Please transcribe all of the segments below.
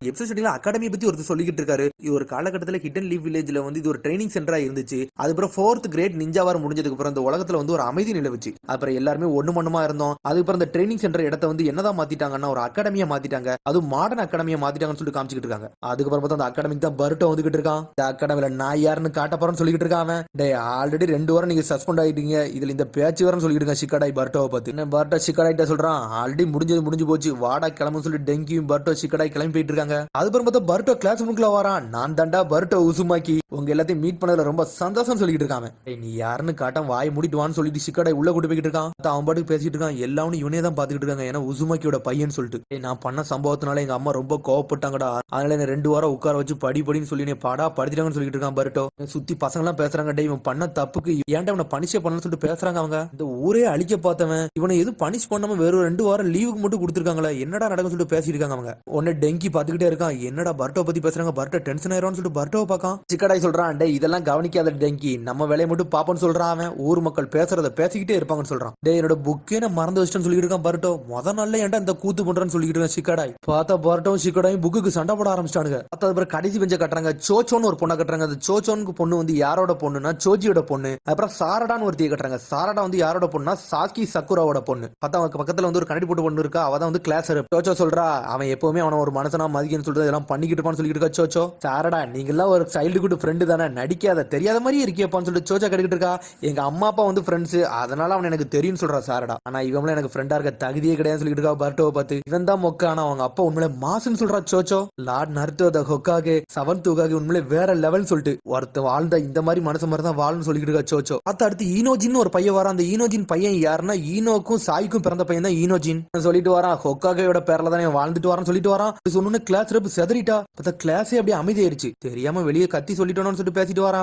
Episode ஸ்டார்டிங்ல academy பத்தி ஒருத்தர் சொல்லிக்கிட்டு இருக்காரு. ஒரு காலகட்டத்தில் ஹிடன் லீவ் வில்லேஜ்ல வந்து இது ஒரு ட்ரைனிங் சென்டரா இருந்துச்சு. அதுக்கப்புறம் 4th கிரேட் நிஞ்சா வார் முடிஞ்சதுக்கு அப்புறம் இந்த உலகத்துல வந்து ஒரு அமைதி நிலவுச்சு. அப்புறம் எல்லாருமே ஒண்ணு மண்ணுமா இருந்தோம். அதுக்கப்புறம் இந்த ட்ரைனிங் சென்டர் இடத்த வந்து என்னதான் மாத்திட்டாங்கன்னா ஒரு அகாடமியா மாத்திட்டாங்க. அது மாடர்ன் அகாடமியா மாத்திட்டாங்கன்னு சொல்லி காமிச்சிட்டு இருக்காங்க. அதுக்கப்புறம் பார்த்தா அந்த அகாடமிக்கு தான் பருட்டோ வந்துகிட்டு இருக்கான். இந்த அகாடமில நான் யாருன்னு காட்ட போறேன்னு சொல்லிட்டு இருக்கான். ஆல்ரெடி 2 வாரம் நீங்க சஸ்பெண்ட் ஆயிட்டீங்க, இதுல இந்த பேச்சு வரன்னு சொல்லிட்டு இருக்கான் ஷிகாடாய் பர்ட்டோவை பார்த்து. என்ன பர்ட்டோ ஷிகாடாய்ட்ட சொல்றான், ஆல்ரெடி முடிஞ்சு போச்சு, வாடா கிளம்புன்னு சொல்லி டெங்கியும் பர்ட்டோ ஷிகாடாய் கிளம்பி போயிட்டு இருக்காங்க. அதுக்கப்புறம் பார்த்தா பர்ட்டோ கிளாஸ் ரூமுக்குள்ள வரான். நான் தாண்டா பர்ட்டோ உசுமாக்கி, உங்க எல்லாத்தையும் மீட் பண்ணதுல ரொம்ப சந்தோஷம் சொல்லிட்டு இருக்காங்க. நீ யாருன்னு காட்ட வாய் மூடிட்டு வான்னு சொல்லிட்டு ஷிகாடாய் உள்ள கூட்டு போய்கிட்டு இருக்கான். அவன் பாட்டுக்கு பேசிட்டு இருக்கான். எல்லாரும் இவனே தான் பாத்துக்கிட்டு இருக்காங்க, ஏன்னா உசுமாக்கியோட பையன் சொல்லிட்டு. நான் பண்ண சம்பவத்தினால எங்க அம்மா ரொம்ப கோவப்பட்டாங்கடா, அதனால என்ன 2 வாரம் உட்கார வச்சு படின்னு சொல்லி பாடா படிச்சிட்டாங்கன்னு சொல்லிட்டு இருக்கான் பர்ட்டோ. சுத்தி பசங்க எல்லாம் பேசுறாங்க, டே இவன் பண்ண தப்புக்கு ஏன்டா இவனை பனிஷ் பண்ணணும்னு சொல்லிட்டு பேசுறாங்க. அவங்க இந்த ஊரே அழிக்க பார்த்தவன் இவனை எதுவும் பனிஷ் பண்ணாம வெறும் 2 வாரம் லீவுக்கு மட்டும் கொடுத்துருக்காங்களே, என்னடா நடக்கும் சொல்லிட்டு பேசிட்டு இருக்காங்க. அவங்க உடனே டெங்கி பாத்துக்கிட்டே இருக்கான். என்னடா பர்ட்டோ பத்தி பேசுறாங்க, பர்ட்டோ டென்ஷன் ஆயிரும் சொல்லிட்டு பர்ட்டோவை பார்க்கான். சிக்கடாய் சொல்றான், டே இதெல்லாம் கவனிக்காத டெங்கி, நம்ம வேலையை மட்டும் பாப்போன்னு சொல்றான். அவன் ஊர் மக்கள் பேசுறத பேசிக்கிட்டே இருப்பாங்கன்னு சொல்றான். டே என்னோட புக்கே நான் மறந்து வச்சிட்டேன்னு சொல்லிட்டு இருக்கான் பர்ட்டோ. முத நாள்ல ஏன்டா இந்த கூத்து பண்றான்னு சொல்லிட்டு இருக்கான் சிக்கடாய். பார்த்தா பர்ட்டோவும் சிக்கடாயும் புக்குக்கு சண்டை போட ஆரம்பிச்சிட்டானுங்க. அதுக்கப்புறம் கடைசி பெஞ்ச கட்டுறாங்க. சோச்சோன்னு ஒரு பொண்ணை கட்டுறாங்க. அந்த சோச்சோனுக்கு பொண்ணு வந்து யாரோட பொண்ணுன்னா சோஜியோட பொண்ணு. அப்புறம் சாரடான்னு ஒருத்தியை கட்டுறாங்க. சாரடா வந்து யாரோட பொண்ணுனா சாஸ்கி சக்குராவோட பொண்ணு. பார்த்தா அவனுக்கு பக்கத்துல வந்து ஒரு கண்ணாடி போட்டு பொண்ணு இருக்கா, அவதான் வந்து கிளாஸ். சோச்சோ சொல்றா, அவன் எப்பவுமே அவன ஒரு மனசனா மதிக்கன்னு சொல்லிட்டு இதெல்லாம் பண்ணிக்கிட்டு இருப்பான்னு சொல்லிட்டு இருக்கா சோச்சோ. சாரடா நீங்க எல்லாம் ஒரு சைல்டுஹுட் ஃப்ரெண்டு தானே, நடிக்காத, தெரியாத மாதிரி இருக்கியப்பான்னு சொல்லிட்டு சோச்சா கட்டிக்கிட்டு இருக்கா. எங்க அம்மா அப்பா வந்து ஃப்ரெண்ட்ஸ், அதனால அவன் எனக்கு தெரியும் சொல்றா சாரடா. ஆனா இவங்களும் எனக்கு ஃப்ரெண்டா இருக்க தகுதியே கிடையாது சொல்லிட்டு இருக்கா பர்ட்டோவை பார்த்து. இவன் தான் மொக்க, ஆனா அவங்க அப்பா உண்மையிலே மாசுன்னு சொல்றா சோச்சோ. லார்ட் நருட்டோ த ஹொக்காகே 7th ஹொக்காகே உண்மையிலே வேற லெவல் சொல்லிட்டு ஒருத்த வாழ்ந்த இந்த மாதிரி மனசு மாதிரி தான் வாழணும்னு சொல்லிட்டு இருக்கா சோச்சோ. அடுத்து ஈனோஜின் ஒரு பையன் வரான். அந்த ஈனோஜின் பையன் யாருன்னா ஈனோக்கும் சாய்க்கும் பிறந்த பையன் தான் ஈனோஜின் சொல்லிட்டு வரான். ஹொக்காகேயோட பேர்ல தானே வாழ்ந்துட்டு வரான்னு சொல்லிட்டு வரான். சொன்னு கிளாஸ் ரப் செதறிட்டா. பார்த்தா கிளாஸே அப்படியே அமைதியாயிருச்சு. தெரியாம வெளியே கத்தி சொல்லிட்டோன்னு சொல்லிட்டு பேசிட்டு வரான்.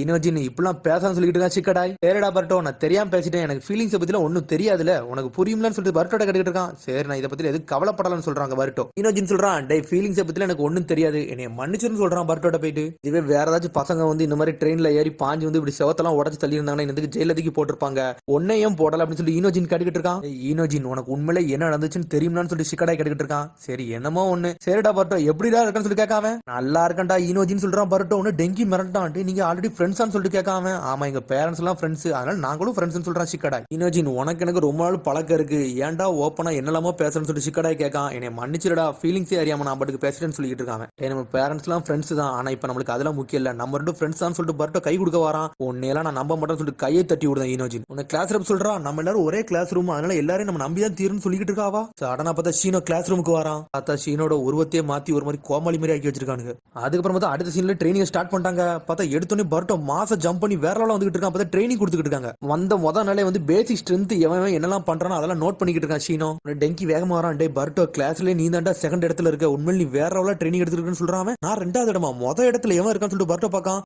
ஈனோஜின் இப்பெல்லாம் பேசான்னு சொல்லிட்டு இருக்கா சிக்கடாய். பேரடா பர்ட்டோ, நான் தெரியாம பேசிட்டேன், எனக்கு ஃபீலிங்ஸ் பத்தில ஒன்னும் தெரியாதுல, உனக்கு புரியும்லன்னு சொல்லிட்டு பர்ட்டோட கட்டிட்டு இருக்கான். சரி நான் இதை பத்தி எதுவும் கவலைப்படலன்னு சொல்றாங்க பர்ட்டோ. ஈனோஜின் சொல்றான், டே ஃபீலிங்ஸ் பத்தில எனக்கு ஒன்னும் தெரியாது, என்னைய மன்னிச்சுன்னு சொல்றான் பர்ட்டோட போயிட்டு. இதுவே வேற ஏதாச்சும் பசங்க வந்து இந்த மாதிரி ட்ரெயின்ல ஏறி பாஞ்சு வந்து இப்படி செவத்தெல்லாம் உடச்சு தள்ளி இருந்தாங்கன்னா இந்த ஜெயிலதுக்கு போட்டிருப்பாங்க, ஒன்னையும் போடல அப்படின்னு சொல்லி ஈனோஜின் கட்டிக்கிட்டு இருக்கான். ஈனோஜின் உனக்கு உண்மையில என்ன நடந்துச்சுன்னு தெரியும்னு சொல்லி சிக்கடாய் கட்டிக்கிட்டு இருக்கான். சரி என்னமோ ஒண்ணு, சரிடா பர்ட்டோ எப்படிடா இருக்குன்னு சொல்லி கேட்காம, நல்லா இருக்கண்டா ஈனோஜின் சொல்றான் பர்ட்டோ. ஒன்னு டெங்கி மிரட்டான், நீங்க ஆல்ரெடி ஃப்ரெண்ட்ஸான்னு சொல்லிட்டு கேட்காம, ஆமா எங்க பேரண்ட்ஸ் எல்லாம் ஃப்ரெண்ட்ஸ், அதனால நாங்களும் ஃப்ரெண்ட்ஸ் சொல்றான் சிக்கடாய். ஈனோஜின் உனக்கு எனக்கு ரொம்ப நாள் பழக்கம் இருக்கு, ஏன்டா ஓப்பனா என்னெல்லாமோ பேசுறேன்னு சொல்லிட்டு சிக்கடாய் கேட்கான். என்னை மன்னிச்சிடா, ஃபீலிங்ஸே அறியாம நான் பாட்டுக்கு பேசிட்டேன்னு சொல்லிட்டு இருக்காங்க. நம்ம பேரண்ட்ஸ் எல்லாம் ஃப்ரெண்ட்ஸ் தான், ஆனா இப்ப நம்மளுக்கு அதெல்லாம் முக்கியம் இல்ல, நம்ம 2 ஃப்ரெண்ட்ஸ் தான் சொல்லிட்டு பர்ட்டோ கை கொடுக்க வரான். உன்னையெல்லாம் நான் நம்ப மாட்டேன்னு சொல்லிட்டு கையை தட்டி விடுறேன் ஈனோஜின். உன்னை கிளாஸ் ரூம் சொல்றா, நம்ம எல்லாரும் ஒரே கிளாஸ் ரூம், அதனால எல்லாரும் நம்ம நம்பி தான் தீருன்னு சொல்லிட்டு இருக்காவா. சடனா பார்த்தா ஷீனோ கிளாஸ் ரூமுக்கு வரான். பார்த்தா ஷீனோட உருவத்தையே மாத்தி ஒரு மாதிரி கோமாளி மாதிரி ஆக்கி வச்சிருக்கானுங்க. அதுக்கப்புறம் பார்த்தா அடுத்த சீன்ல ட்ரைனிங் ஸ்டார்ட் பண்ணிட்டாங்க. பார்த்தா எடுத்தோன்னே பர்ட்டோ மாச ஜம்ப் பண்ணி வேற லெவல்ல வந்துட்டு இருக்கான். பார்த்தா ட்ரைனிங் கொடுத்துட்டு இருக்காங்க. வந்த முதல் நாளே வந்து பேசிக் ஸ்ட்ரென்த் எவன் என்னெல்லாம் பண்றானோ அதெல்லாம் நோட் பண்ணிக்கிட்டு இருக்கான் ஷீனோ. டெங்கி வேகமா வரான். டே பர்ட்டோ கிளாஸ்ல நீ தாண்டா செகண்ட் இடத்துல இருக்க, உண்மையில நீ வேற லெவல்ல ட்ரைனிங் எடுத்துருக்கன்னு சொல்றான். நான் 2வது இடமா, முதல் இடத்துல எவன் இருக்கான்னு சொல்லிட்டு பர்ட்டோ பார்க்கான்.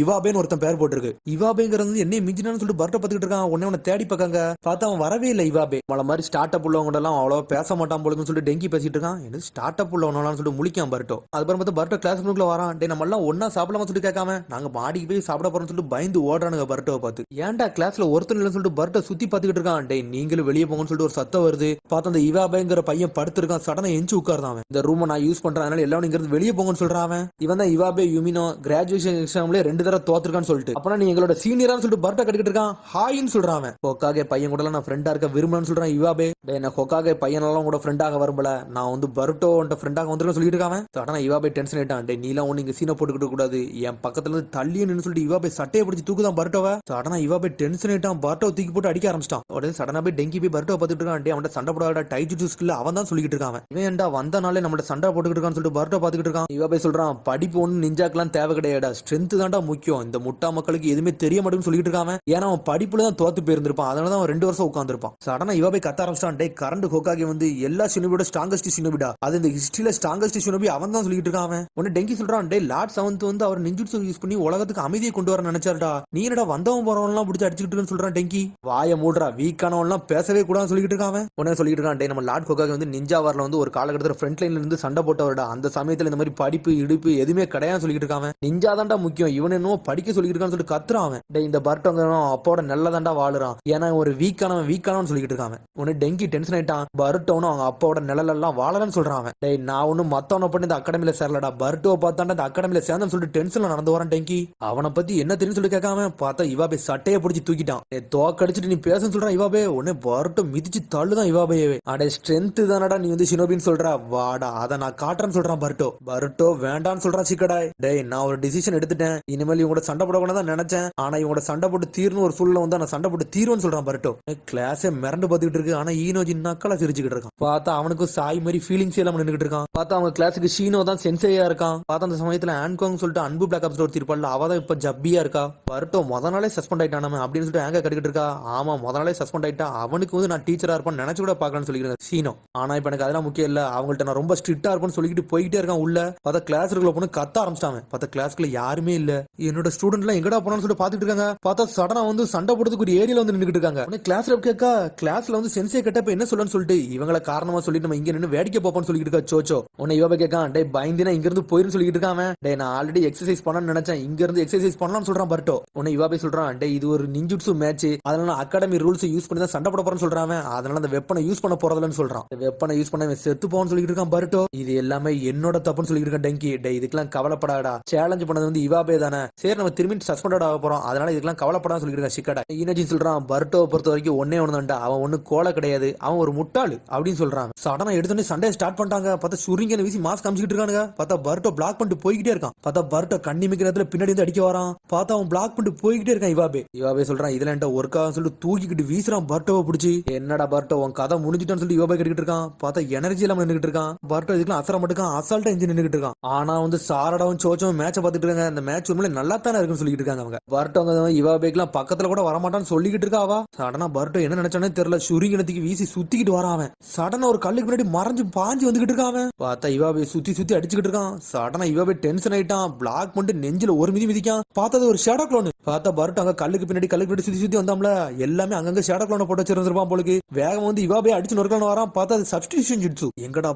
இவாபேன்னு ஒருத்தன் பேர் போட்டுருக்கு. இவாபேங்கிறது என்ன மிஞ்சினான்னு சொல்லிட்டு பர்ட்டோ பார்த்துக்கிட்டு இருக்கான். உன்னை தேடி பார்க்காங்க. பார்த்தா அவன் வரவே இல்லை. இவாபே மலை மாதிரி ஸ்டார்ட் அப் உள்ளவங்க எல்லாம் அவ்வளோ பேச மாட்டான் போலுன்னு சொல்லிட்டு டெங்கி பேசிட்டு இருக்கான். என்ன ஸ்டார்ட் அப் உள்ளவனான்னு சொல்லிட்டு முழிக்கான் பர்ட்டோ. அதுக்கப்புறம் பார்த்தா பர்ட்டோ கிளாஸ் ரூமுக்குள்ள வரான். டே நம்ம எல்லாம் ஒன்னா சாப்பிடலாமா சொல்லிட்டு கேட்காம, நாங்க மாடிக்கு போய் சாப்பிட போறோம்னு சொல்லிட்டு பயந்து ஓடுறானுங்க பர்ட்டோவை பார்த்து. ஏன்டா கிளாஸ்ல ஒருத்தர் இல்லைன்னு சொல்லிட்டு பர்ட்டோ சுத்தி பார்த்துக்கிட்டு இருக்கான். டே நீங்களும் வெளியே போங்கன்னு சொல்லிட்டு ஒரு சத்தம் வருது. பார்த்தா அந்த இவாபேங்கிற பையன் படுத்திருக்கான். சடனா எஞ்சி உட்கார்தான். இந்த ரூமை நான் யூஸ் பண்றேன், அதனால எல்லாரும் இங்க இருந்து வெளியே போங்கன்னு சொல்றான். இவன் தான் இவாபே யுமினோ, கிராஜுவேஷன் எக்ஸாம்ல 2 தடவை தோத்துருக்கான்னு சொல்லிட்டு. அப்பனா நீ எங்களோட சீனியரான்னு சொல்லிட்டு பர்ட்டோ கட்டிக்கிட்டு இருக்கான். ஹாயின்னு சொல்றான். ஹொக்காகே பையன் கூட நான் ஃப்ரெண்டா இருக்க விரும்புறேன்னு சொல்றான் இவாபே. என்ன ஹொக்காகே பையனெல்லாம் கூட ஃப்ரெண்டாக வரும்பல, நான் வந்து பர்ட்டோ ஃப்ரெண்டாக வந்துருன்னு சொல்லிட்டு இருக்கான். சடனா இவாபே டென்ஷன் ஆயிட்டான். டே நீலாம் ஒண்ணு இங்க சீனை போட்டுக்கிட்டு கூடாது, என் பக்கத்துல இருந்து தள்ளியே நின்னு சொல்லிட்டு இவாபே சட்டையை பிடிச்சி தூக்குதான் பர்ட்டோவை. சடனா இவாபே டென்ஷன் ஆயிட்டான். பர்ட்டோ தூக்கி போட்டு அடிக்க ஆரம்பிச்சிட்டான். உடனே சடனா போய் டெங்கி போய் பர்ட்டோ பார்த்துட்டு இருக்கான். டே அவன் சண்டை போடாடா, டைஜிட்சு ஸ்கில் அவன் தான் சொல்லிட்டு இருக்கான். இவன் ஏன்டா வந்த நாளே நம்மள சண்டை போட்டுக்கிட்டு இருக்கான்னு சொல்லிட்டு பர்ட்டோ பார்த்துக்கிட்டு இருக்கான். இவாபே சொல்றான், படிப்பு ஒண்ணு நிஞ்சாக்கெல்லாம் தேவை கிடையாடா, ஸ்ட்ரென்த் தான்டா முக்கியம், இந்த முட்டா மக்களுக்கு எதுவுமே தெரிய மாட்டேன்னு சொல்லிட்டு இருக்கான். ஏன்னா அவன் படிப்புல தான் தோத்து போயிருந்திருப்பான், அதனாலதான் அவன் 2 வருஷம் உட்காந்துருப்பான். சடனா இவாபே கத்த ஆரம்பிச்சான். டே கரண்ட் ஹொக்காகே வந்து எல்லா ஷினோபியோட ஸ்ட்ராங்கஸ்ட் ஷினோபிடா, அது இந்த ஹிஸ்டரியில ஸ்ட்ராங்கஸ்ட் ஷினோபி அவன் தான் சொல்லிட்டு இருக்கான். உடனே டெங்கி சொல்றான், டே லார்ட் 7th வந்து அவர் நிஞ்சுட்சு யூஸ் பண்ணி உலகத்துக்கு அமைதியை கொண்டு வர நினைச்சாருடா, நீ என்னடா வந்தவன் போறவன் எல்லாம் பிடிச்சி அடிச்சுட்டு இருக்குன்னு சொல்றான் டெங்கி. வாய மூடுறா, வீக்கானவன் எல்லாம் பேசவே கூடாதுன்னு சொல்லிட்டு இருக்கான். உடனே சொல்லிட்டு இருக்கான், டே நம்ம லார்ட் ஹொக்காகே வந்து நிஞ்சா வார்ல வந்து ஒரு காலகட்டத்தில் ஃப்ரண்ட் லைன்ல இருந்து சண்டை போட்டவர்டா, அந்த சமயத்துல இந்த மாதிரி படிப்பு இடுப்பு எதுவுமே கிடையாது சொல்லிட்டு இருக்கான். நிஞ்சா தாண்டா முக்கியம், இவன் என்னவோ படிக்க சொல்லிட்டு இருக்கான்னு சொல்லிட்டு கத்துறான். டே இந்த பர்ட்டோங்க அப்போட நல்லதாண்டா வாழுறான், ஏன்னா ஒரு வீக்கானவன் சொல்லிட்டு இருக்கான். உடனே டெங்கி டென்ஷன் ஆயிட்டான். பர்ட்டோனும் அவங்க அப்பாவோட நிழல் எல்லாம் வாழலன்னு சொல்றான். டேய் நான் ஒன்னும் மத்தவனை பண்ணி இந்த அகாடமில சேரலடா, பர்ட்டோவை பார்த்தாண்டா இந்த அகாடமில சேர்ந்தன்னு சொல்லிட்டு டென்ஷன்ல நடந்து வரேன் டெங்கி. அவனை பத்தி என்ன தெரியும் சொல்லி கேட்காம பார்த்தா இவாபே சட்டையை பிடிச்சி தூக்கிட்டான். தோக்கடிச்சிட்டு நீ பேசன்னு சொல்றான் இவாபே. உடனே பர்ட்டோ மிதிச்சு தள்ளுதான் இவாபேவே. அடே ஸ்ட்ரென்த் தானடா நீ வந்து ஷினோபின்னு சொல்ற, வாடா அதை நான் காட்டுறேன்னு சொல்றான் பர்ட்டோ. பர்ட்டோ வேண்டான்னு சொல்றான் சிக்கடாய். டேய் நான் ஒரு டிசிஷன் எடுத்துட்டேன், இனிமேல் இவங்களோட சண்டை போடக்கூடாது தான் நினைச்சேன், ஆனா இவங்களோட சண்டை போட்டு தீர்னு ஒரு சூழ்நிலை வந்து நான் சண்டை போட்டு தீர்வுன்னு சொல்றான் பர்ட்டோ. கிளாஸே மிரண்டு பார்த்துக்கிட்டு இருக்கு. ஆனா ஈனோஜி நக்கலா சிரிச்சுக்கிட்டு இருக்கான். பார்த்தா அவனுக்கும் சாய் மாதிரி ஃபீலிங்ஸ் எல்லாம் நின்றுட்டு இருக்கான். பார்த்தா அவங்க கிளாஸுக்கு ஷீனோ தான் சென்சேயா இருக்கான். பார்த்தா அந்த சமயத்துல ஆன்காங் சொல்லிட்டு அன்பு பிளாக் ஆப்ஸ் ஒரு திருப்பாள் அவதான் இப்ப ஜப்பியா இருக்கா. பர்ட்டோ முத நாளே சஸ்பெண்ட் ஆயிட்டான் அப்படின்னு சொல்லிட்டு ஏங்க கட்டிக்கிட்டு இருக்கா. ஆமா முத நாளே சஸ்பெண்ட் ஆயிட்டா, அவனுக்கு வந்து நான் டீச்சரா இருப்பேன் நினைச்சு கூட பாக்கலாம்னு சொல்லிக்கிறேன் ஷீனோ. ஆனா இப்ப எனக்கு அதெல்லாம் முக்கியம் இல்ல, அவங்கள்ட்ட நான் ரொம்ப ஸ்ட்ரிக்டா இருப்பேன்னு சொல்லிட்டு போய்கிட்டே இருக்கான் உள்ள. பார்த்தா கிளாஸ் இருக்குள்ள பொண்ணு கத்த ஆரம்பிச்சிட்டாங்க. பார்த்தா கிளாஸ்க்குள்ள யாருமே இல்ல. என்னோட ஸ்டூடெண்ட் எல்லாம் எங்கடா போனான்னு சொல்லிட்டு பாத்துட்டு இருக்காங்க. பார்த்தா சடனா வந்து சண்டை போடுறதுக்கு ஒரு ஏரியால வந்து நின்றுட்டு இருக்காங்க. கிளாஸ்ல கேட்கா கிளாஸ்ல வந்து சென்சே கிட்ட என்ன சொல்லணும்னு சொல்லிட்டு இவங்கள காரணமா சொல்லிட்டு நம்ம இங்க நின்று வேடிக்கை பார்ப்போம்னு சொல்லிட்டு இருக்கா சோச்சோ. உன்னை இவ கேட்கான். டே பயந்தினா இங்க இருந்து போயிருந்து சொல்லிட்டு இருக்காம. டே நான் ஆல்ரெடி எக்ஸசைஸ் பண்ணணும்னு நினைச்சேன், இங்க இருந்து எக்ஸசைஸ் பண்ணலாம்னு சொல்றான் பர்ட்டோ. உன்னை இவ போய் சொல்றான். டே இது ஒரு நிஞ்சுட்சு மேட்ச், அதனால அகாடமி ரூல்ஸ் யூஸ் பண்ணி தான் சண்டை போட போறேன்னு சொல்றான். அதனால அந்த வெப்பனை யூஸ் பண்ண போறதில்லன்னு சொல்றான். வெப்பனை யூஸ் பண்ண செத்து போன்னு சொல்லிட்டு இருக்கான் பர்ட்டோ. இது எல்லாமே என்னோட தப்புன்னு சொல்லிட்டு இருக்கான் டெங்கி. டே இதுக்கெல்லாம் கவலைப்படாடா, சேலஞ்ச் பண்ணது வந்து இவாபே தானே, சரி நம்ம திரும்பி சஸ்பெண்ட் ஆக போறோம், அதனால இதுக்கெல்லாம் கவலைப்படான்னு சொல்லிட்டு இருக்கான் சிக்கடா. ஈனஜி சொல்றான் பர்ட்டோவை பொறுத்த வரைக்கும் ஒன்னே ஒண்ணுதான்டா, அவன் ஒண்ணு கோலை கிடையாது, அவன் ஒரு முட்டாளு அப்படின்னு சொல்றான். சடனா எடுத்தோடனே சண்டையை ஸ்டார்ட் பண்ணிட்டாங்க. பார்த்தா சுரிங்க வீசி மாஸ்க் காமிச்சிட்டு இருக்கானுங்க. பார்த்தா பர்ட்டோ பிளாக் பண்ணிட்டு போய்கிட்டே இருக்கான். பார்த்தா பர்ட்டோ கண்ணி மிக்கிற நேரத்துல பின்னாடி வந்து அடிக்க வரான். பார்த்தா அவன் பிளாக் பண்ணிட்டு போய்கிட்டே இருக்கான். இவாபே சொல்றான் இதுல என்கிட்ட ஒர்க் ஆகும் சொல்லிட்டு தூக்கிக்கிட்டு வீசுறான் பர்ட்டோவை பிடிச்சி. என்னடா பர்ட்டோ உன் கதை முடிஞ்சிட்டான்னு சொல்லி இவாபே கேட்டுக்கிட்டு இருக்கான். பார்த்தா எனர்ஜி இல்லாம நின்றுட்டு இருக்கான். பர்ட்டோ இதுக்கெல்லாம் அசர மட்டும் அசால்ட்டா இன்ஜின் நின்றுட்டு இருக்கான். ஆனா வந்து சாரடாவும் சோச்சும் மேட்சை பார்த்துட்டு இருக்காங்க. அந்த மேட்ச் உண்மையில நல்லா தானே இருக்குன்னு சொல்லிட்டு இருக்காங்க அவங்க. பர்ட்டோ இவாபேக்கெல்லாம் பக்கத்துல கூட வரமாட்டான்னு சொல்லிக்கிட்டு இருக்கா. அவ சடனா பர்ட்டோ என்ன நினைச்சானே தெரியல, சுரிங்கனத்துக்கு வீசி சுத்திக்கிட்டு வரான். சடனா ஒரு கல்லுக்கு முன்னாடி மறைஞ்சு பாஞ்சு வந்துகிட்டு இருக்கான். பார்த்தா இவாபே சுத்தி சுத்தி அடிச்சுக்கிட்டு இருக்கான். சடனா இவாபே டென்ஷன் ஆயிட்டான். பிளாக் பண்ணிட்டு நெஞ்சில ஒரு மிதி மிதிக்கான். பார்த்தது ஒரு ஷேடோ க்ளோன். பார்த்தா பர்ட்டோ அங்க கல்லுக்கு பின்னாடி சுத்தி சுத்தி வந்தாம்ல, எல்லாமே அங்கங்க ஷேடோ க்ளோனை போட்டு வச்சிருந்திருப்பான் போலுக்கு. வேகம் வந்து இவாபே அடிச்சு நொறுக்கலான்னு வரான். பார்த்தா அது சப்ஸ்டிடியூஷன் ஜிட்சு. எங்கடா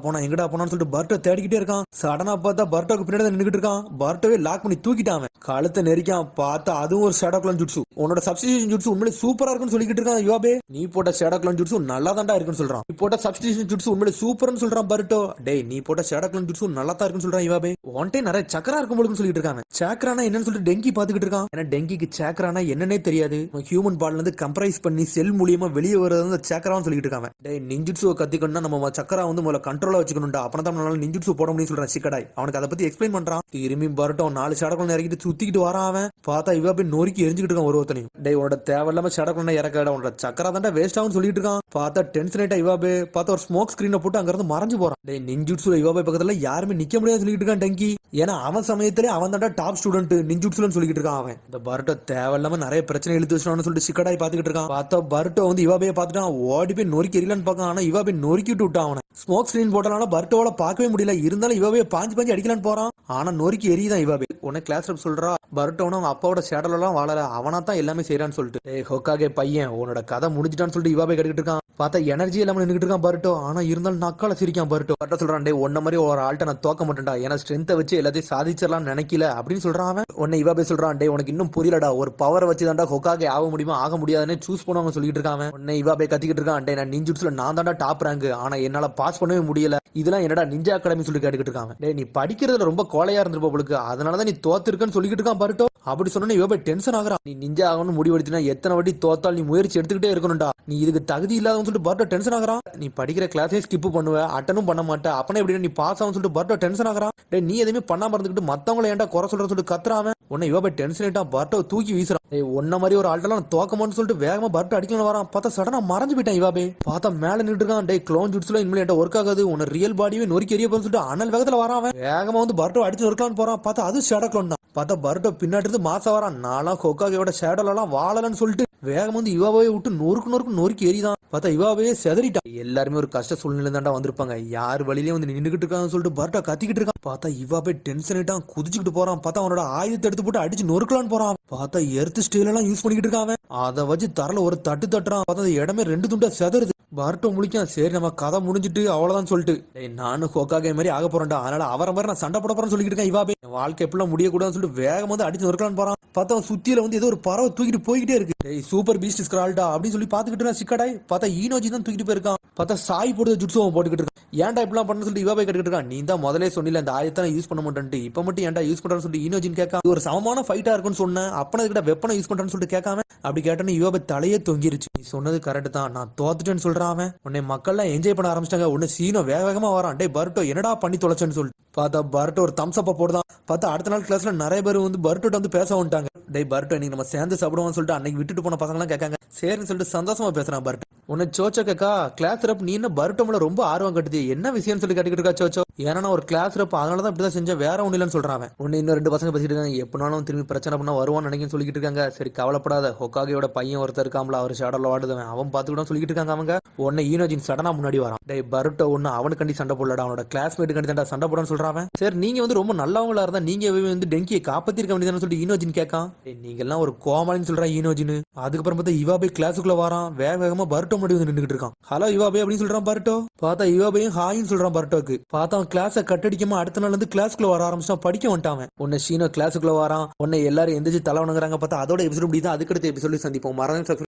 போனான்னு சொல்லிட்டு பர்ட்டோ தேடிக்கிட்டே இருக்கான். சடனா பார்த்தா பர்ட்டோக்கு பின்னாடி நின்னுகிட்டு இருக்கான். பர்ட்டோவே லாக் பண்ணி தூக்கிட்டான். கழுத்தை நெரிக்கான். பார்த்தா அதுவும் ஒரு ஷேடோ க்ளோன் ஜுட்சு. உன்னோட சப்ஸ்டிடியூஷன் ஜுட்சு உண்மையிலே சூப்பரா இருக்குன்னு சொல்லிக்கிட்டு இருக்கான் இவாபே. நீ போட்ட ஷேடோ க்ளோன் ஜுட்சு நல்லா தான்டா இருக்குன்னு சொல்றான். நீ போட்ட சப்ஸ்டிடியூஷன் ஜுட்சு உண்மையிலே சூப்பர்னு சொல்றான் பர்ட்டோ. டேய் நீ போட்ட ஷேடோ க்ளோன் ஜுட்சு நல்லா தான் இருக்குன்னு சொல்றான் இவாபே. ஒன்டே நிறைய சக்கரா இருக்கும் போலுன்னு சொல்லிட்டு இருக்காங்க. சக்கரானா என்னன்னு சொல்லிட்டு டெங்கி பாத்துக்கிட்டு இருக்கான். ஏன்னா டெங்கிக்கு சக்கரானா என்னன்னே தெரியாது. ஹியூமன் பாடில இருந்து கம்ப்ரைஸ் பண்ணி செல் மூலியமா வெளியே வரது சக்கரான்னு சொல்லிட்டு இருக்காங்க. டேய் நிஞ்சுட்சுவை கத்திக்கணும்னா நம்ம சக்கரா வந்து முதல்ல கண்ட்ரோலா வச்சுக்கணும்டா, அப்பனா தான் நம்மளால நிஞ்சுட்சு போட முடியும்னு சொல்றான் சிக்கடாய். அவனுக்கு அதை பத்தி எக்ஸ்பிளைன் பண்றான். திரும்பி பர்ட்டோ 4 ஷேடோக்ளோன் இறக்கிட்டு சுத்திக்கிட்டு வரான். அவன் பார்த்தா இவ போய் நொறுக்கி எரிஞ்சுக்கிட்டு இருக்கான் ஒருத்தனையும். டேய் உன்னோட தேவையில்லாம ஷேடோக்ளோன் இறக்கடா, உன்னோட சக்கரா தான்டா வேஸ்ட் ஆகும்னு சொல்லிட்டு இருக்கான். பார்த்தா டென்ஷன் ஆயிட்டா இவாபே. பார்த்தா ஒரு ஸ்மோக் ஸ்கிரீனை போட்டு அங்க இருந்து மறைஞ்சு போறான். டேய் நிஞ்சுட்சு இவாபே பக்கத்துல யாருமே நிக்க முடியாது சொல்லிட்டு இருக்கான் டெங்கி. ஏன்னா அவன் சமயத்திலே அவன் தான்டா டாப் ஸ்டூடெண்ட் நிஞ்சுட்சுன்னு சொல்லிட்டு இருக்கான். அவன் இந்த பர்ட்டோ தேவையில்லாம நிறைய பிரச்சனை எழுத்து வச்சிடான்னு சொல்லிட்டு சிக்கடாய் பாத்துக்கிட்டு இருக்கான். பார்த்தா பர்ட்டோ வந்து இவாபே பார்த்துட்டான். ஓடி போய் நொறுக்கி எரியலான்னு பார்க்கான். ஆனா இவாபே நொறுக்கிட்டு விட்டான் அவனை. ஸ்மோக் ஸ்கிரீன் போட்டனால பர்ட்டோவால பார்க்கவே முடியல. இருந்தாலும் இவாபே பாஞ்சு அடிக்கலான்னு போறான். ஆனா நொறுக்கி எரியுதான் இவாபே. உடனே கிளாஸ் ரப் சொல்றா பர்ட்டோன்னு அவங்க அப்பாவோட சேடல் எல்லாம் வாழல, அவனா தான் எல்லாமே செய்யறான்னு சொல்லிட்டு. ஏய் ஹோக்காகே பையன் உன்னோட கதை முடிஞ்சிட்டான்னு சொல்லிட்டு இவாபே கேட்டுக்கிட்டு இருக்கான். பார்த்தா எனர்ஜி இல்லாம நின்றுட்டு இருக்கான் பர்ட்டோ. ஆனா இருந்தாலும் நக்கால சிரிக்கான் பர்ட்டோ. பர்ட்டோ சொல்றான் டே ஒன்ன மாதிரி ஒரு ஆள்கிட்ட நான் தோக்க மாட்டேன்டா, ஏன்னா ஸ்ட்ரென்த்தை வச்சு எல்லாத்தையும் சாதிச்சிடலாம் நினைக்கல அப்படின்னு சொல்றான் அவன். உன்னை இவாபே சொல்றான் டே உனக்கு இன்னும் புரியலடா, ஒரு பவரை வச்சு தான்டா ஹோக்காகே ஆக முடியுமா ஆக முடியாதுன்னு சூஸ் பண்ணுவாங்க சொல்லிட்டு இருக்கான். உன்னை இவாபே கத்திக்கிட்டு இருக்கான். டே நான் நிஞ்சுட்சுல நான் தான்டா டாப் ரேங்க், ஆனா என்னால பாஸ் பண்ணவே முடியல, இதெல்லாம் என்னடா நிஞ்சா அகாடமி சொல்லி கேட்டுக்கிட்டு இருக்காங்க. டே நீ படிக்கிறதுல ரொம்ப கோலையா இருந்திருப்ப போலுக்கு, அதனாலதான் நீ தோத்து இருக்கன்னு சொல்லிக்கிட்டு இருக்கான் பர்ட்டோ. அப்படி சொன்னா இவ போய் டென்ஷன் ஆகுறான். நீ நிஞ்சா ஆகணும்னு முடிவெடுத்தினா எத்தனை வாட்டி தோத்தால் நீ முயற்சி எடுத்துக்கிட்டே இருக்கணும்டா, நீ இதுக்கு தகுதி இல்லாதவன்னு சொல்லிட்டு பர்ட்டோ டென்ஷன் ஆகுறான். நீ படிக்கிற கிளாஸே ஸ்கிப் பண்ணுவ, அட்டனும் பண்ண மாட்டேன், அப்பனா எப்படி நீ பாஸ் ஆகும் சொல்லிட்டு பர்ட்டோ டென்ஷன் ஆகுறான். டே நீ எதுவுமே பண்ணாம இருந்துக்கிட்டு மத்தவங்களை ஏன்டா குறை சொல்ற சொல்லிட்டு கத்துறான். உன்னை இவ போய் டென்ஷன் ஆயிட்டான். பர்ட்டோ தூக்கி வீசுறான். ஒன்ன மாதிரி ஒரு ஆள்டெல்லாம் தோக்கமான்னு சொல்லிட்டு வேகமா பர்ட்டோ அடிக்கலாம் வரான். பார்த்தா சடனா மறைஞ்சு போயிட்டான் இவாபே. பார்த்தா மேல நின்று இருக்கான். டே க்ளோன் ஜுட்ஸ்ல இனிமேல் என்கிட்ட ஒர்க் ஆகாது, உன்ன ரியல் பாடியே நொறுக்கி எரிய போன்னு சொல்லிட்டு அனல் வேகத்துல வரான். வேகமா வந்து பர்ட்டோ அடிச்சு நொறுக்கலான்னு போறான். பார்த்தா அது ஷேடோ க்ளோன் தான். பார்த்தா பர்ட்டோ பின்னாடி இருந்து மாசா வரான். நான்லாம் ஹோக்காகேயோட ஷேடோல எல்லாம் வாழலன்னு சொல்லிட்டு வேகம் வந்து இவாவே விட்டு நொறுக்கு எரிதான். பார்த்தா இவாவே செதறிட்டான். எல்லாருமே ஒரு கஷ்ட சூழ்நிலை தாண்டா வந்திருப்பாங்க, யார் வழியிலே வந்து நின்றுகிட்டு இருக்கான்னு சொல்லிட்டு பர்ட்டோ கத்திக்கிட்டு இருக்கான். பார்த்தா இவாவே டென்ஷன் ஆயிட்டான், குதிச்சுக்கிட்டு போறான். பார்த்தா அவனோட ஆயுதத்தை எடுத்து போட்டு அடிச்சு நொறுக்கலான்னு போறான். பார்த்தா எர்த்து ஸ்டைல் எல்லாம் யூஸ் பண்ணிக்கிட்டு இருக்கான். அதை வச்சு தரல ஒரு தட்டு தட்டுறான். பார்த்தா இடமே 2 துண்டா செதறுது. பர்ட்டோ முழிக்கான். சரி நம்ம கதை முடிஞ்சிட்டு அவ்வளவுதான் சொல்லிட்டு நானும் ஹோக்காகே மாதிரி ஆக போறேன்டா, அதனால அவரை மாதிரி நான் சண்டை போட போறேன்னு சொல்லிட்டு இருக்கேன். இவாபே வாழ்க்கை எப்படிலாம் முடியக்கூடாதுன்னு சொல்லிட்டு வேகம் வந்து அடிச்சு நொறுக்கலான்னு போறான். பார்த்தா சுத்தியில வந்து ஏதோ ஒரு பறவை தூக்கிட்டு போய்கிட்டே இருக்கு. சூப்பர் பீஸ்ட் ஸ்கிரால்டா அப்படின்னு சொல்லி பாத்துக்கிட்டு சிக்கடாய். பார்த்தா ஈனோஜி தான் தூக்கிட்டு போயிருக்கான். பார்த்தா சாய் போட்டு ஜுட்ஸுவை போட்டுக்கிட்டு இருக்கான். ஏன்டா இப்பெல்லாம் பண்ணு சொல்லிட்டு இவாபை கேட்டுக்கிட்டு இருக்கான். நீ தான் முதலே சொன்னில இந்த ஆயத்தை யூஸ் பண்ண மாட்டேன்ட்டு, இப்ப மட்டும் ஏன்டா யூஸ் பண்றான்னு சொல்லிட்டு ஈனோஜின் கேட்காம, இது ஒரு சமமான ஃபைட்டா இருக்குன்னு சொன்னேன், அப்பனா கிட்ட வெப்பனை யூஸ் பண்றான்னு சொல்லிட்டு கேட்காம அப்படி கேட்டோன்னு இவாபை தலையே தொங்கிருச்சு. நீ சொன்னது கரெக்ட் தான், நான் தோத்துட்டேன்னு சொல்றான் அவன். உன்னை மக்கள்லாம் என்ஜாய் பண்ண ஆரம்பிச்சிட்டாங்க. உன்னை சீனோ வேக வேகமா வரான். டே பருட்டோ என்னடா பண்ணி தொலைச்சேன்னு சொல்லிட்டு பார்த்தா பருட்டோ ஒரு தம்ஸ் அப்ப போடுதான். பார்த்தா அடுத்த நாள் கிளாஸ்ல நிறைய பேர் வந்து பருட்டோட்ட வந்து பேச வந்துட்டாங்க. டே பருட்டோ இன்னைக்கு நம்ம சேர்ந்து சாப்பிடுவோம்னு சொல்லிட்டு அன்னைக்கு விட்டுட்டு போன பசங்க எல்லாம் கேட்காங்க. சரின்னு சொல்லிட்டு சந்தோஷமா பேசுறான் பருட்டோ. உன்னை சோச்சோ கேக்கா கிளாஸ் ரப் நீ என்ன பருட்டோ மேல ரொம்ப ஆர்வம் கட்டுது, என்ன விஷயம்னு சொல்லி கேட்டுக்கிட்டு இருக்கா சோச்சோ. ஏன்னா நான் ஒரு கிளாஸ் ரப் அதனாலதான் இப்படிதான் செஞ்சேன், வேற ஒண்ணு இல்லைன்னு சொல்றான். உன்னை இன்னும் 2 பசங்க பேசிட்டு இருக்காங்க. எப்பனாலும் திரும்பி பிரச்சனை பண்ண வருவான்னு நினைக்கன்னு சொல்லிட்டு இருக்காங்க. சரி கவலைப்படாத, ஹொக்காகியோட பையன் ஒருத்தர் இருக்காமல, அவர் ஷேடோல வாடுதவன், அவன் பாத்துக்கிட்டோம் சொல்லிட்டு இருக்காங்க அவங்க. உன்னை ஈனோஜின் சடனா முன்னாடி வரான். டே பருட்டோ ஒன்னு அவனுக்கு சண்டை போடலடா, அவனோட கிளாஸ்மேட் கண்டி சண்டை போடான்னு சொல்றான். சரி நீங்க வந்து ரொம்ப நல்லவங்களா இருந்தா நீங்க வந்து டெங்கியை காப்பாத்திருக்க வேண்டியதான்னு சொல்லிட்டு ஈனோஜின் கேட்கான். நீங்க எல்லாம் ஒரு கோமாளின்னு சொல்றான் ஈனோஜின். அதுக்கப்புறம் பார்த்தா இவாபே கிளாஸுக்குள்ள வரான். வேக வேகமா பருட்டோ முன்னாடி வந்து நின்றுட்டு இருக்கான். ஹலோ இவாபே அப்படின்னு சொல்றான் பருட்டோ. பார்த்தா இவாபையும் ஹாயின்னு சொல்றான் பருட்டோக்கு. பார்த்தா அவன் கிளாஸை கட்டடிக்காம அடுத்த நாள் வந்து கிளாஸ்க்குள்ள வர ஆரம்பிச்சான், படிக்க வந்துட்டான். உன்னை ஷீனோ கிளாஸுக்குள்ள வரான். உன்னை எல்லாரும் எந்திரிச்சு தலை வணங்குறாங்க. பார்த்தா அதோட எபிசோட் முடியுது. அதுக்கடுத்த எபிசோட சந்திப்போம். மறந்து